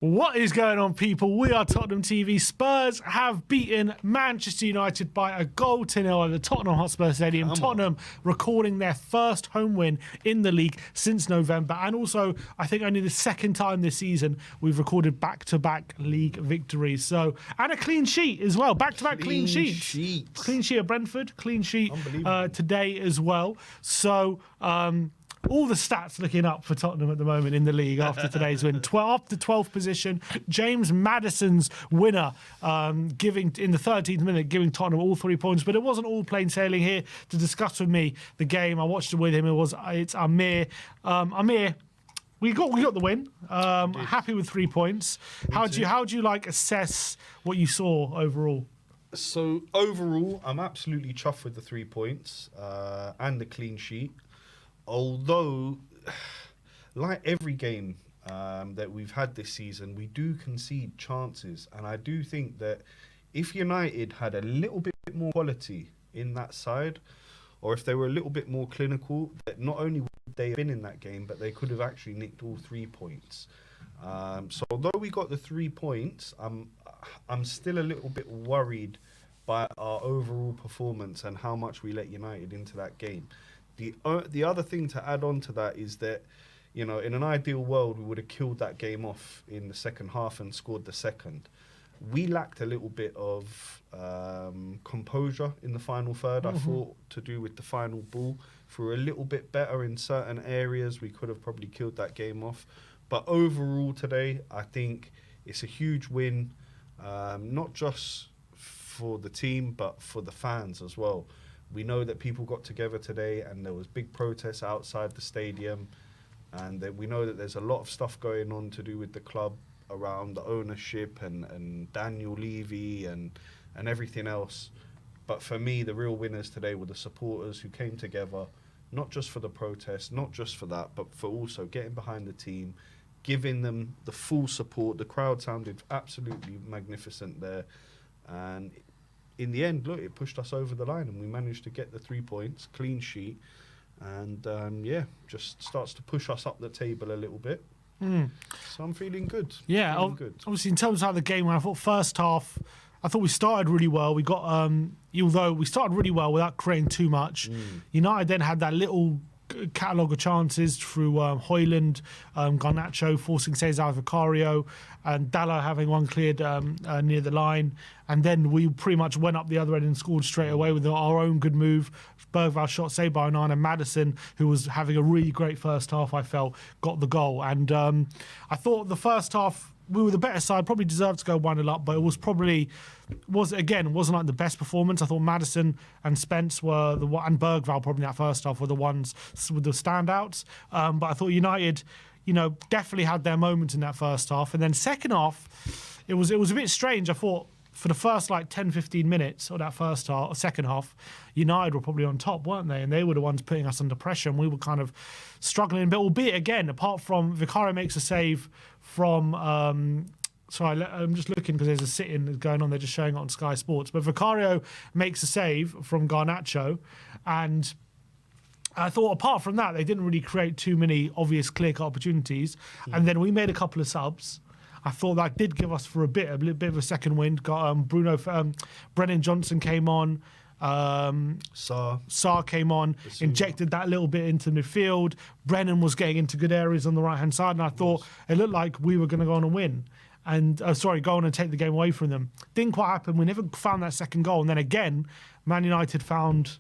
What is going on, people? We are Tottenham TV. Spurs have beaten Manchester United by a goal to nil at the Tottenham Hotspur Stadium. Tottenham recording their first home win in the league since November. And also, I think only the second time this season we've recorded back-to-back league victories. So, and a clean sheet as well. Back-to-back clean sheets. Clean sheet at Brentford. Clean sheet today as well. So, all the stats looking up for Tottenham at the moment in the league after today's win. Up to 12th position. James Maddison's winner, giving in the 13th minute, giving Tottenham all 3 points. But it wasn't all plain sailing. Here to discuss with me the game, I watched it with him. It's Amir. Amir, we got the win. Happy with 3 points. How do you like assess what you saw overall? So overall, I'm absolutely chuffed with the 3 points and the clean sheet. Although, like every game that we've had this season, we do concede chances. And I do think that if United had a little bit more quality in that side, or if they were a little bit more clinical, that not only would they have been in that game, but they could have actually nicked all 3 points. So although we got the 3 points, I'm still a little bit worried by our overall performance and how much we let United into that game. The other thing to add on to that is that, you know, in an ideal world, we would have killed that game off in the second half and scored the second. We lacked a little bit of composure in the final third, I thought, to do with the final ball. If we were a little bit better in certain areas, we could have probably killed that game off. But overall today, I think it's a huge win, not just for the team, but for the fans as well. We know that people got together today and there was big protests outside the stadium, and that we know that there's a lot of stuff going on to do with the club around the ownership and Daniel Levy and everything else. But for me, the real winners today were the supporters who came together, not just for the protest, not just for that, but for also getting behind the team, giving them the full support. The crowd sounded absolutely magnificent there. And in the end, look, it pushed us over the line and we managed to get the 3 points, clean sheet. And just starts to push us up the table a little bit. So I'm feeling good. Yeah, obviously in terms of how the game went, I thought first half, I thought we started really well. We got, although we started really well without creating too much, United then had that little catalogue of chances through Højlund, Garnacho forcing saves out of Vicario, and Dalla having one cleared near the line. And then we pretty much went up the other end and scored straight away with our own good move. Bergvall shot saved by Onana. Maddison, who was having a really great first half, I felt, got the goal. And I thought the first half, we were the better side, probably deserved to go 1-0 up, but it wasn't like the best performance. I thought Maddison and Spence were and Bergvall probably in that first half were the ones with the standouts. But I thought United, definitely had their moments in that first half. And then second half, it was a bit strange. I thought for the first 10-15 minutes of that first half, or second half, United were probably on top, weren't they? And they were the ones putting us under pressure, and we were kind of struggling. But albeit, again, apart from Vicario makes a save from... I'm just looking because there's a sit-in going on. They're just showing it on Sky Sports. But Vicario makes a save from Garnacho, and I thought apart from that, they didn't really create too many obvious clear-cut opportunities. And then we made a couple of subs. I thought that did give us for a little bit of a second wind. Got Brennan Johnson came on. Sarr came on, injected that little bit into midfield. Brennan was getting into good areas on the right-hand side, and I thought it looked like we were going to go on and win. And go on and take the game away from them. Didn't quite happen. We never found that second goal. And then again, Man United found...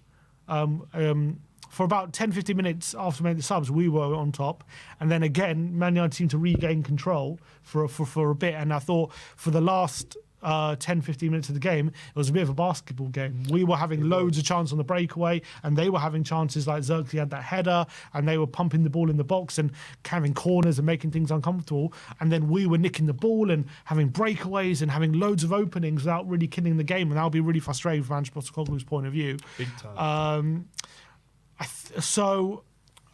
for about 10-15 minutes after making the subs, we were on top. And then again, Man United seemed to regain control for a bit. And I thought for the last 10-15 minutes of the game, it was a bit of a basketball game. We were having loads of chances on the breakaway, and they were having chances like Xerxes had that header, and they were pumping the ball in the box and having corners and making things uncomfortable. And then we were nicking the ball and having breakaways and having loads of openings without really killing the game. And that would be really frustrating from Ange Postecoglou's point of view. Big time. So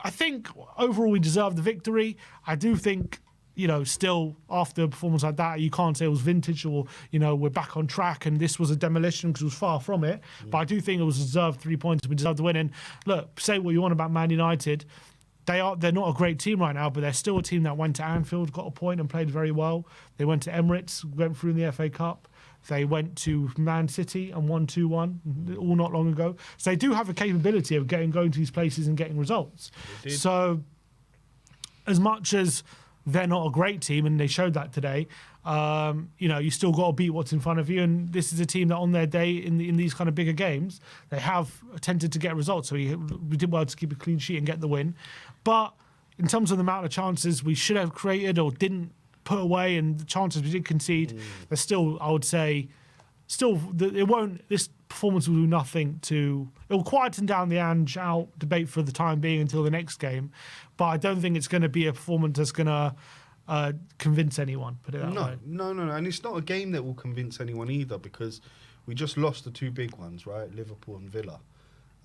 I think overall we deserved the victory. I do think, still after a performance like that, you can't say it was vintage or, we're back on track and this was a demolition, because it was far from it. But I do think it was deserved 3 points and we deserved the win. And look, say what you want about Man United. they're not a great team right now, but they're still a team that went to Anfield, got a point, and played very well. They went to Emirates, went through in the FA Cup. They went to Man City and won 2-1, all not long ago. So they do have a capability of going to these places and getting results. So as much as they're not a great team, and they showed that today, you still got to beat what's in front of you. And this is a team that on their day in these kind of bigger games, they have tended to get results. So we did well to keep a clean sheet and get the win. This in terms of the amount of chances we should have created or didn't put away, and the chances we did concede, they're still, I would say, this performance will do nothing to... It will quieten down the Ange out debate for the time being until the next game, but I don't think it's going to be a performance that's going to convince anyone, put it that way. No. And it's not a game that will convince anyone either, because we just lost the two big ones, right? Liverpool and Villa,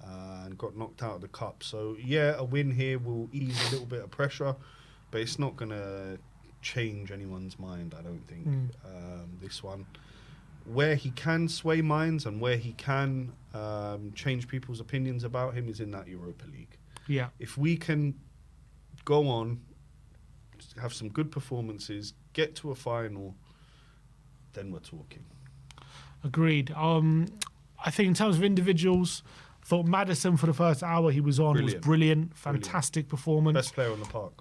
and got knocked out of the Cup. So, yeah, a win here will ease a little bit of pressure, but it's not going to change anyone's mind, I don't think, this one. Where he can sway minds and where he can change people's opinions about him is in that Europa League. Yeah. If we can go on, have some good performances, get to a final, then we're talking. Agreed. I think in terms of individuals, I thought Maddison for the first hour he was on was brilliant. Fantastic performance. Best player on the park.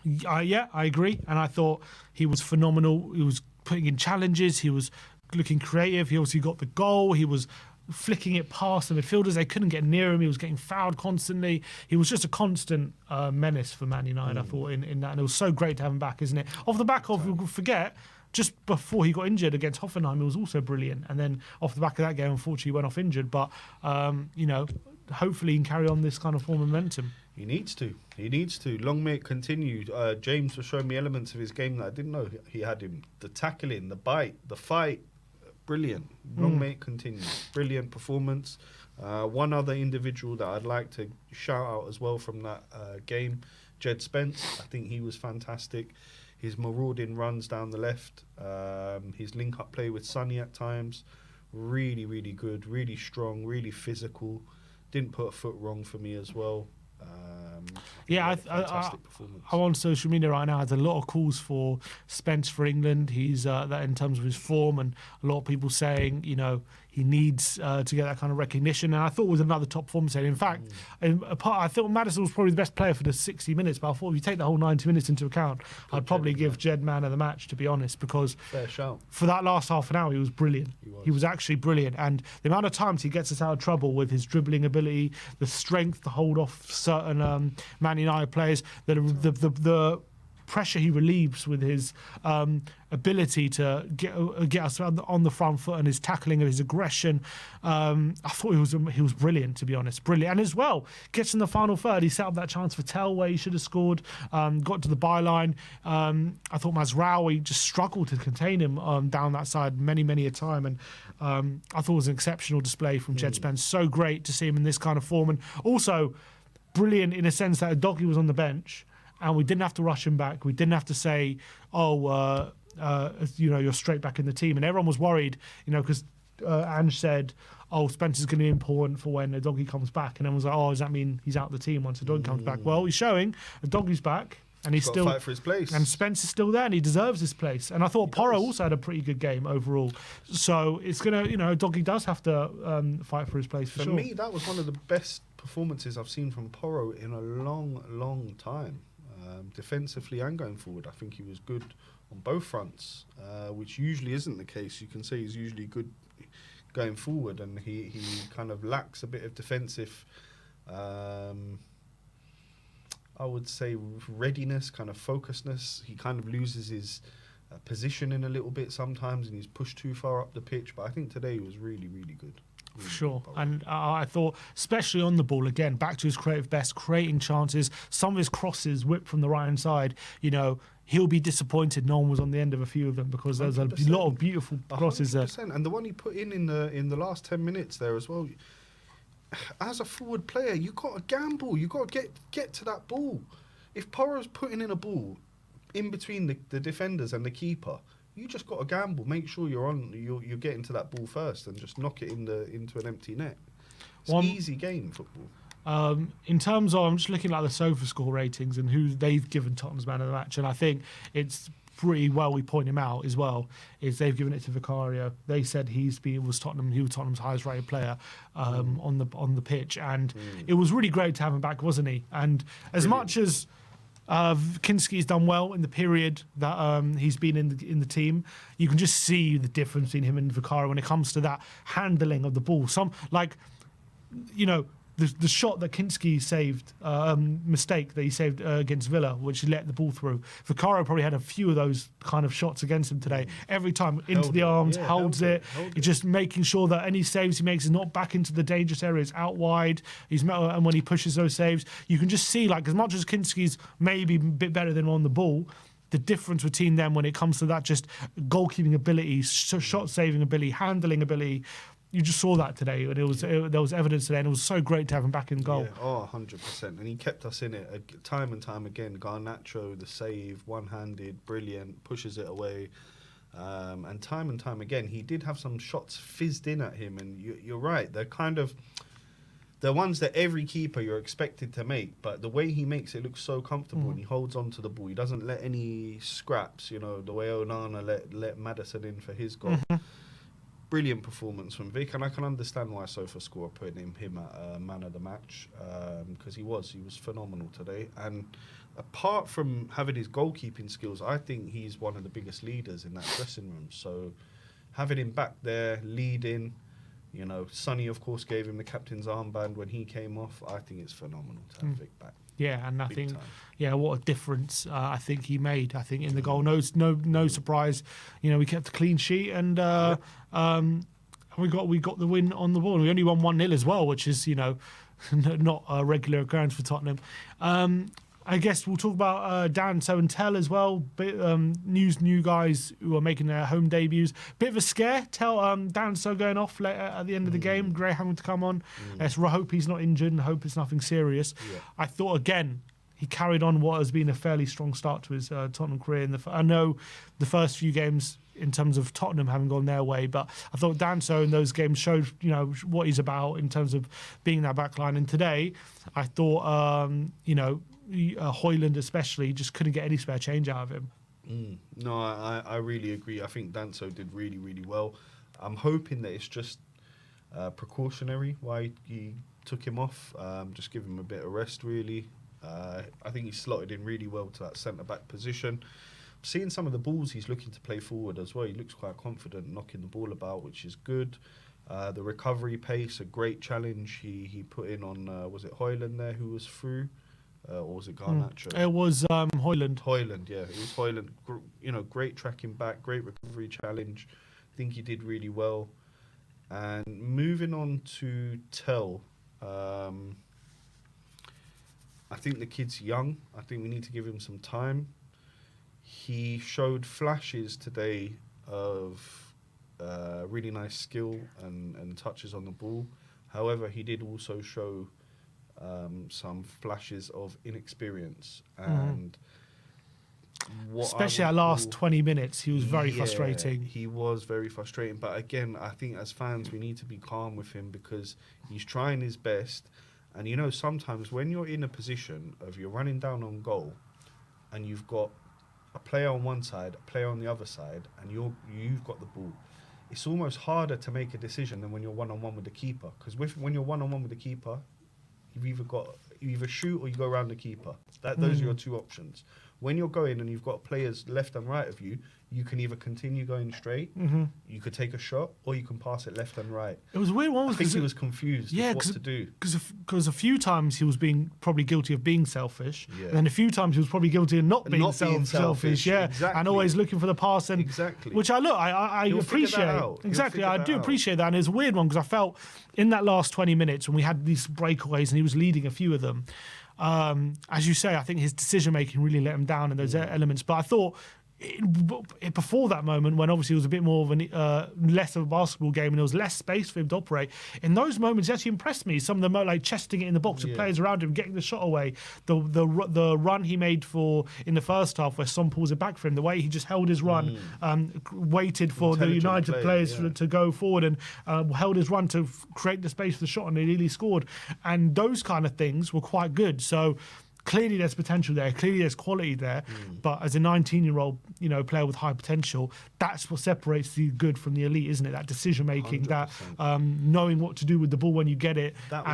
Yeah, I agree. And I thought he was phenomenal. He was putting in challenges. He was looking creative. He obviously got the goal. He was flicking it past the midfielders. They couldn't get near him. He was getting fouled constantly. He was just a constant menace for Man United, I thought, in that. And it was so great to have him back, isn't it? Off the back of, we'll forget, just before he got injured against Hoffenheim, he was also brilliant. And then off the back of that game, unfortunately, he went off injured. But, hopefully he can carry on this kind of form of momentum. He needs to. Long may it continue. James was showing me elements of his game that I didn't know he had him. The tackling, the bite, the fight. Brilliant. Long may it continue. Brilliant performance. One other individual that I'd like to shout out as well from that game, Jed Spence. I think he was fantastic. His marauding runs down the left, his link-up play with Sonny at times, really, really good, really strong, really physical. Didn't put a foot wrong for me as well. Fantastic performance. I'm on social media right now. There's a lot of calls for Spence for England. He's that in terms of his form, and a lot of people saying, he needs to get that kind of recognition. And I thought it was another top performance. In fact, I thought Maddison was probably the best player for the 60 minutes, but I thought if you take the whole 90 minutes into account, I'd probably give Jed man of the match, to be honest, because fair shout. For that last half an hour, he was brilliant. He was actually brilliant. And the amount of times he gets us out of trouble with his dribbling ability, the strength to hold off certain Man United players, the pressure he relieves with his ability to get us on the front foot, and his tackling and his aggression. I thought he was brilliant, to be honest. Brilliant. And as well, gets in the final third, he set up that chance for Tell where he should have scored, got to the byline. I thought Mazraoui just struggled to contain him down that side many a time. And I thought it was an exceptional display from Jed Spence. So great to see him in this kind of form. And also brilliant in a sense that Udogie was on the bench, and we didn't have to rush him back. We didn't have to say, you're straight back in the team. And everyone was worried, because Ange said, Spence is going to be important for when Udogie comes back. And everyone was like, does that mean he's out of the team once Udogie comes back? Well, he's showing Udogie's back. And he's still fight for his place. And Spence is still there, and he deserves his place. And I thought Porro also had a pretty good game overall. So it's gonna, Udogie does have to fight for his place for sure. For me, that was one of the best performances I've seen from Porro in a long time. Defensively and going forward, I think he was good on both fronts, which usually isn't the case. You can say he's usually good going forward, and he kind of lacks a bit of defensive. I would say readiness, kind of focusedness. He kind of loses his positioning a little bit sometimes, and he's pushed too far up the pitch. But I think today he was really, really good. For sure. And I thought, especially on the ball, again, back to his creative best, creating chances. Some of his crosses whipped from the right-hand side, he'll be disappointed no one was on the end of a few of them, because there's a lot of beautiful crosses 100%. there. And the one he put in the last 10 minutes there as well, as a forward player, you got to gamble. You got to get to that ball. If Porro's putting in a ball in between the defenders and the keeper, you just got to gamble. Make sure you're getting to that ball first, and just knock it into an empty net. It's an easy game, football. In terms of, I'm just looking at the SofaScore ratings and who they've given Tottenham's man of the match, and I think it's pretty well we point him out as well, is they've given it to Vicario. They said he was Tottenham's highest rated player on the pitch, and it was really great to have him back, wasn't he? And as much as Kinski's done well in the period that he's been in the team, you can just see the difference between him and Vicario when it comes to that handling of the ball. The shot that Kinski saved, mistake that he saved against Villa, which he let the ball through. Vicario probably had a few of those kind of shots against him today. Every time into the arms, holds it. He's just making sure that any saves he makes is not back into the dangerous areas, out wide. And when he pushes those saves, you can just see, like, as much as Kinski's maybe a bit better than on the ball, the difference between them when it comes to that just goalkeeping ability, shot saving ability, handling ability. You just saw that today, and there was evidence today, and it was so great to have him back in goal. Yeah, 100%. And he kept us in it time and time again. Garnacho, the save, one-handed, brilliant, pushes it away. And time again, he did have some shots fizzed in at him, and you're right. They're kind of the ones that every keeper you're expected to make, but the way he makes it look so comfortable and he holds on to the ball, he doesn't let any scraps, the way Onana let Maddison in for his goal. Brilliant performance from Vic, and I can understand why SofaScore are putting him at man of the match, because he was phenomenal today. And apart from having his goalkeeping skills, I think he's one of the biggest leaders in that dressing room. So having him back there leading, Sonny of course gave him the captain's armband when he came off. I think it's phenomenal to have Vic back. Yeah, and I think, what a difference I think he made. I think in the goal, no surprise. We kept a clean sheet, and we got the win on the ball. We only won 1-0 as well, which is not a regular occurrence for Tottenham. I guess we'll talk about Dan, So and Tell as well. New guys who are making their home debuts. Bit of a scare. Dan So going off at the end of the game. Gray having to come on. Let's hope he's not injured and hope it's nothing serious. Yeah. I thought again he carried on what has been a fairly strong start to his Tottenham career. I know the first few games in terms of Tottenham haven't gone their way, but I thought Dan So in those games showed what he's about in terms of being that back line. And today I thought Højlund especially just couldn't get any spare change out of him. No, I really agree. I think Danso did really, really well. I'm hoping that it's just precautionary why he took him off. Just give him a bit of rest, really. I think he slotted in really well to that centre-back position. Seeing some of the balls he's looking to play forward as well. He looks quite confident knocking the ball about, which is good. The recovery pace, a great challenge he put in on, was it Højlund there who was through? Or was it Garnacho? It was Højlund. Højlund, yeah. It was Højlund. Great tracking back, great recovery challenge. I think he did really well. And moving on to Tell, I think the kid's young. I think we need to give him some time. He showed flashes today of really nice skill and touches on the ball. However, he did also show some flashes of inexperience, and especially that last 20 minutes, he was very frustrating. He was very frustrating, but again, I think as fans we need to be calm with him because he's trying his best. And sometimes when you're in a position of you're running down on goal, and you've got a player on one side, a player on the other side, and you've got the ball, it's almost harder to make a decision than when you're one-on-one with the keeper. Because when you're one-on-one with the keeper, you either shoot or you go around the keeper. Those are your two options. When you're going and you've got players left and right of you, you can either continue going straight, you could take a shot, or you can pass it left and right. It was a weird one. I think he was confused with what to do. Because a few times he was being probably guilty of being selfish, and then a few times he was probably guilty of not being selfish. Yeah, exactly. And always looking for the pass. And which I appreciate. Exactly, I do appreciate that. And it's a weird one because I felt in that last 20 minutes when we had these breakaways and he was leading a few of them. As you say, I think his decision making really let him down in those elements. But I thought before that moment, when obviously it was a bit more of less of a basketball game and there was less space for him to operate, in those moments, he actually impressed me. Some of them like chesting it in the box with players around him, getting the shot away. The run he made in the first half, where Son pulls it back for him, the way he just held his run, waited for the United players to go forward and held his run to create the space for the shot, and he nearly scored. And those kind of things were quite good. So clearly there's potential there, clearly there's quality there, but as a 19-year-old, player with high potential, that's what separates the good from the elite, isn't it? That decision making, 100%. That knowing what to do with the ball when you get it, that'll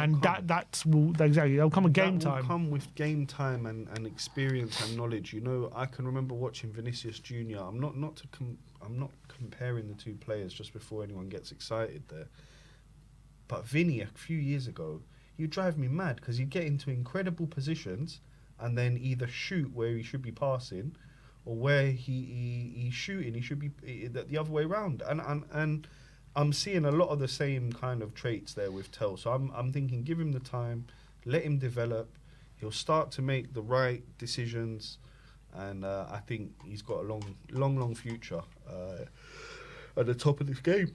come at game time. That will come with game time and experience and knowledge. I can remember watching Vinicius Junior. I'm not comparing the two players just before anyone gets excited there, but Vinny a few years ago, you drive me mad because you get into incredible positions and then either shoot where he should be passing, or where he's shooting, he should be the other way around. And I'm seeing a lot of the same kind of traits there with Tel. So I'm thinking, give him the time, let him develop. He'll start to make the right decisions, and I think he's got a long future at the top of this game.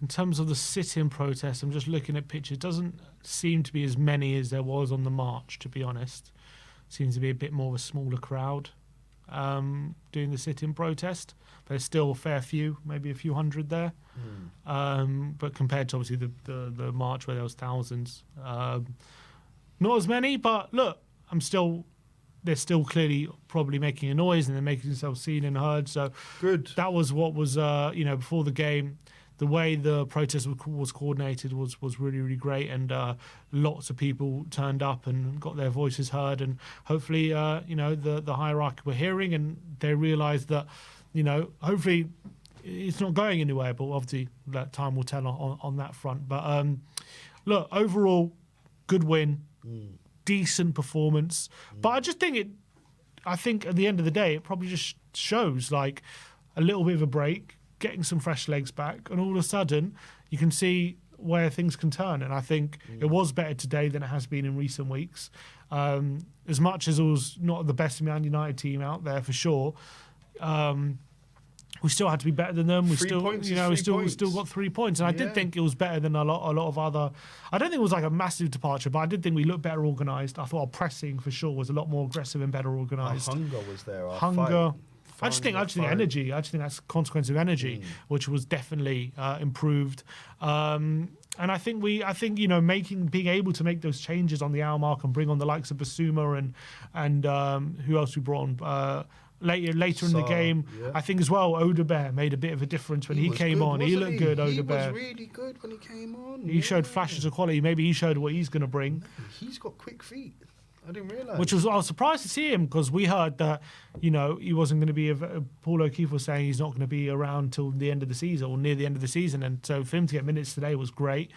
In terms of the sit-in protest, I'm just looking at pictures. It doesn't seem to be as many as there was on the march, to be honest. Seems to be a bit more of a smaller crowd doing the sit-in protest. But there's still a fair few, maybe a few hundred there. But compared to obviously the march where there was thousands, not as many. But look, they're still clearly probably making a noise and they're making themselves seen and heard. So good. That was what was before the game. The way the protest was coordinated was really, really great, and lots of people turned up and got their voices heard, and hopefully the hierarchy were hearing, and they realised that hopefully it's not going anywhere, but obviously that time will tell on that front. But look, overall, good win, decent performance, but I just think I think at the end of the day it probably just shows like a little bit of a break, getting some fresh legs back, and all of a sudden you can see where things can turn. And I think it was better today than it has been in recent weeks. As much as it was not the best Man United team out there for sure, we still had to be better than them. We still got 3 points, and I did think it was better than a lot of other. I don't think it was like a massive departure, but I did think we looked better organised. I thought our pressing for sure was a lot more aggressive and better organised. Our hunger was there. I just think energy. I just think that's a consequence of energy, which was definitely improved. And I think being able to make those changes on the hour mark and bring on the likes of Basuma and who else we brought on later in the game. Yeah. I think as well, Odebear made a bit of a difference when he came on. He looked good, Odebear. He was really good when he came on. He showed flashes of quality. Maybe he showed what he's going to bring. Man, he's got quick feet. I didn't realise. I was surprised to see him, because we heard that, he wasn't going to be, Paul O'Keefe was saying he's not going to be around till the end of the season or near the end of the season. And so for him to get minutes today was great.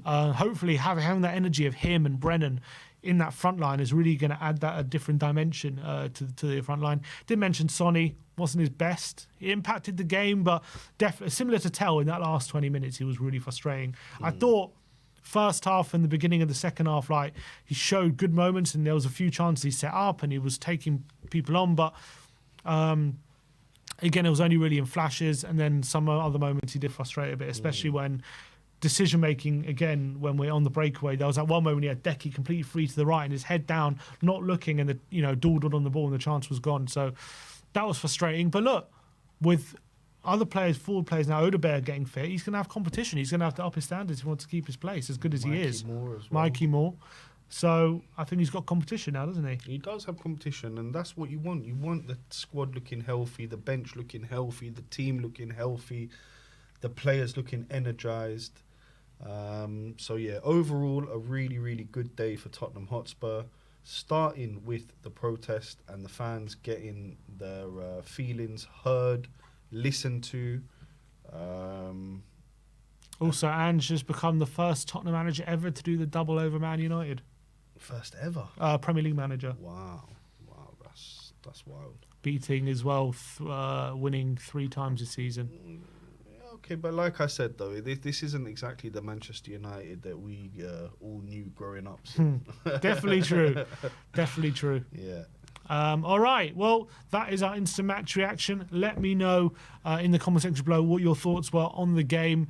Hopefully having that energy of him and Brennan in that front line is really going to add a different dimension to the front line. Did mention Sonny wasn't his best. He impacted the game, but definitely similar to Tel in that last 20 minutes, he was really frustrating. I thought first half and the beginning of the second half, like, he showed good moments and there was a few chances he set up and he was taking people on, but again, it was only really in flashes, and then some other moments he did frustrate a bit, especially when decision making, again, when we're on the breakaway, there was that one moment he had Decky completely free to the right and his head down, not looking, and dawdled on the ball and the chance was gone. So that was frustrating. But look, with other players, forward players now, Odebear getting fit, he's going to have competition. He's going to have to up his standards if he wants to keep his place as good as he is. Mikey Moore. So I think he's got competition now, doesn't he? He does have competition, and that's what you want. You want the squad looking healthy, the bench looking healthy, the team looking healthy, the players looking energised. Overall, a really, really good day for Tottenham Hotspur, starting with the protest and the fans getting their feelings heard, listened to. Also, Ange has become the first Tottenham manager ever to do the double over Man United. First ever? Premier League manager. Wow, that's wild. Beating as well, winning 3 times this season. Okay, but like I said, though, this isn't exactly the Manchester United that we all knew growing up. So. Definitely true. Definitely true. Yeah. All right, well, that is our instant match reaction. Let me know in the comment section below what your thoughts were on the game.